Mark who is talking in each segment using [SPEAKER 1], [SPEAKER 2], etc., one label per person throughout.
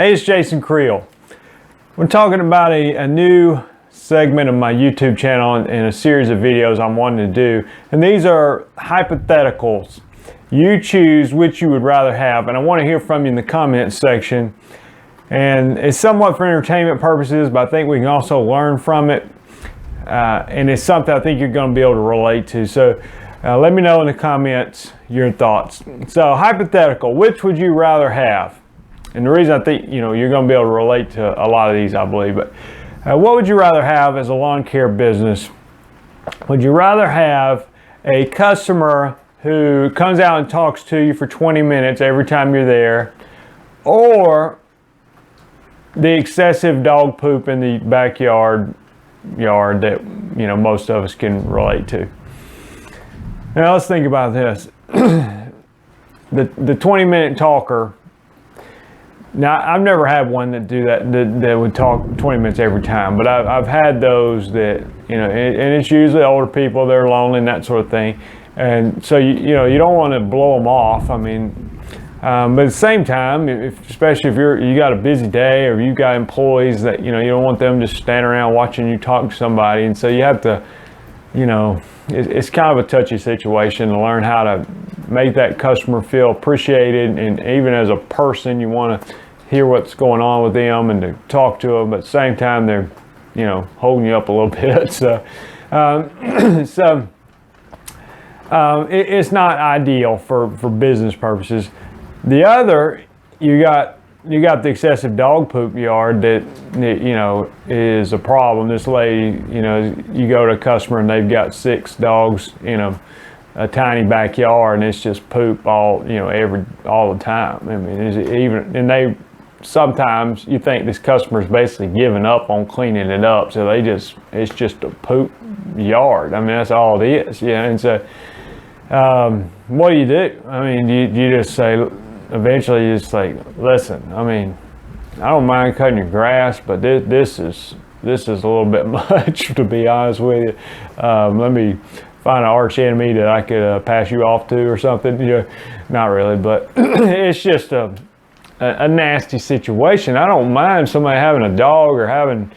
[SPEAKER 1] Hey, it's Jason Creel. We're talking about a new segment of my YouTube channel and a series of videos I'm wanting to do. And these are hypotheticals. You choose which you would rather have, and I want to hear from you in the comments section. And it's somewhat for entertainment purposes, but I think we can also learn from it. And it's something I think you're going to be able to relate to. So let me know in the comments your thoughts. So hypothetical, which would you rather have? And the reason I think you're going to be able to relate to a lot of these, I believe. But what would you rather have as a lawn care business? Would you rather have a customer who comes out and talks to you for 20 minutes every time you're there, or the excessive dog poop in the backyard that most of us can relate to? Now let's think about this. The 20-minute talker. Now, I've never had one that would talk 20 minutes every time, but I've had those that, and it's usually older people, they're lonely and that sort of thing. And so, you don't want to blow them off. I mean, but at the same time, especially if you got a busy day or you got employees that, you don't want them just standing around watching you talk to somebody. And so you have to, it's kind of a touchy situation to learn how to make that customer feel appreciated, and even as a person you want to hear what's going on with them and to talk to them, but at the same time they're holding you up a little bit. So it's not ideal for business purposes. The other, you got the excessive dog poop yard that is a problem. This lady, you go to a customer and they've got 6 dogs in a tiny backyard, and it's just poop all the time. I mean, sometimes you think this customer's basically giving up on cleaning it up, so it's just a poop yard. I mean, that's all it is. And so what do? I mean, you just say, eventually you just like, listen, I mean, I don't mind cutting your grass, but this is a little bit much, to be honest with you. Let me find an arch enemy that I could pass you off to or something. Not really, but it's just a nasty situation. I don't mind somebody having a dog or having,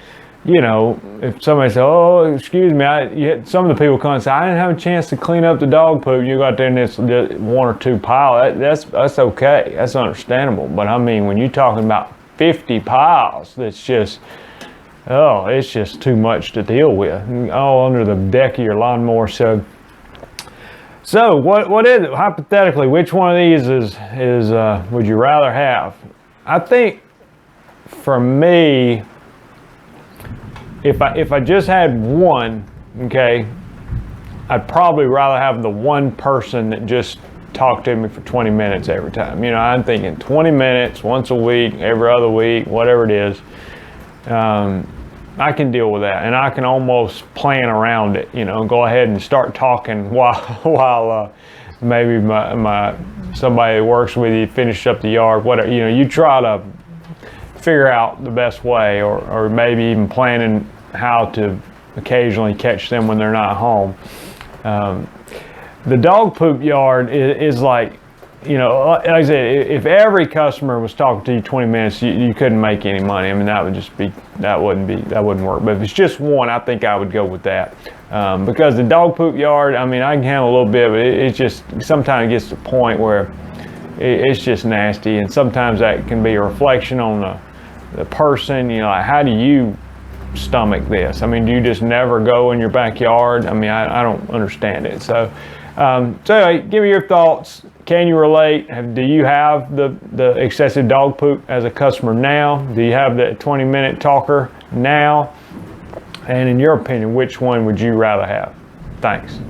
[SPEAKER 1] if somebody says, oh, excuse me, some of the people come and say, I didn't have a chance to clean up the dog poop. You go out there and it's 1 or 2 piles. That's okay. That's understandable. But I mean, when you're talking about 50 piles, that's just, it's just too much to deal with, all under the deck of your lawnmower. So what is it? Hypothetically, which one of these is would you rather have? I think for me, if I just had one, okay, I'd probably rather have the one person that just talked to me for 20 minutes every time. I'm thinking 20 minutes once a week, every other week, whatever it is. I can deal with that, and I can almost plan around it. Go ahead and start talking while maybe somebody that works with you finish up the yard, whatever. You try to figure out the best way, or maybe even planning how to occasionally catch them when they're not home. The dog poop yard is like, like I said, if every customer was talking to you 20 minutes, you couldn't make any money. I mean, that wouldn't work. But if it's just one, I think I would go with that. Because the dog poop yard, I mean, I can handle a little bit, but it just sometimes gets to the point where it's just nasty, and sometimes that can be a reflection on the person. Like, how do you stomach this? I mean, do you just never go in your backyard? I mean, I don't understand it. So anyway, give me your thoughts. Can you relate? Do you have the excessive dog poop as a customer now? Do you have the 20-minute talker now? And in your opinion, which one would you rather have? Thanks.